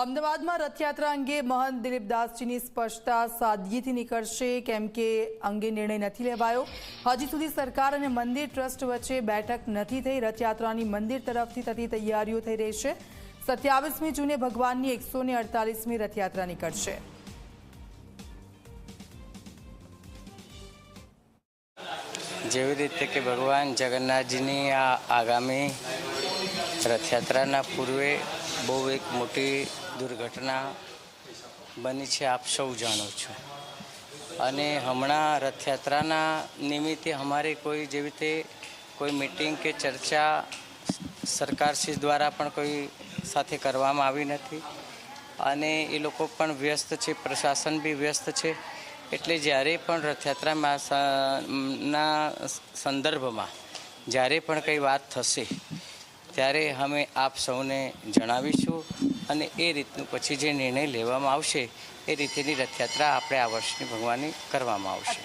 અમદાવાદમાં રથયાત્રા અંગે મહંત દિલીપદાસજીની સ્પષ્ટતા સાદગીથી નીકળશે કેમ કે અંગે નિર્ણય નથી લેવાયો। હજી સુધી સરકાર અને મંદિર ટ્રસ્ટ વચ્ચે બેઠક નથી થઈ। રથયાત્રાની મંદિર તરફથી થતી તૈયારીઓ થઈ રહી છે। 27મી જૂને ભગવાનની 148મી રથયાત્રા નીકળશે। જેવી રીતે કે ભગવાન જગન્નાથજીની આ આગામી રથયાત્રાના પૂર્વે બહુ એક મોટી દુર્ઘટના બની છે, આપ સૌ જાણો છો। અને હમણાં રથયાત્રાના નિમિત્તે અમારે કોઈ જેવી રીતે કોઈ મીટિંગ કે ચર્ચા સરકારશ્રી દ્વારા પણ કોઈ સાથે કરવામાં આવી નથી અને એ લોકો પણ વ્યસ્ત છે, પ્રશાસન બી વ્યસ્ત છે। એટલે જ્યારે પણ રથયાત્રાના સંદર્ભમાં જ્યારે પણ કંઈ વાત થશે ત્યારે અમે આપ સૌને જણાવીશું અને એ રીતનું પછી જે નિર્ણય લેવામાં આવશે એ રીતેની રથયાત્રા આપણે આ વર્ષની ભગવાનની કરવામાં આવશે।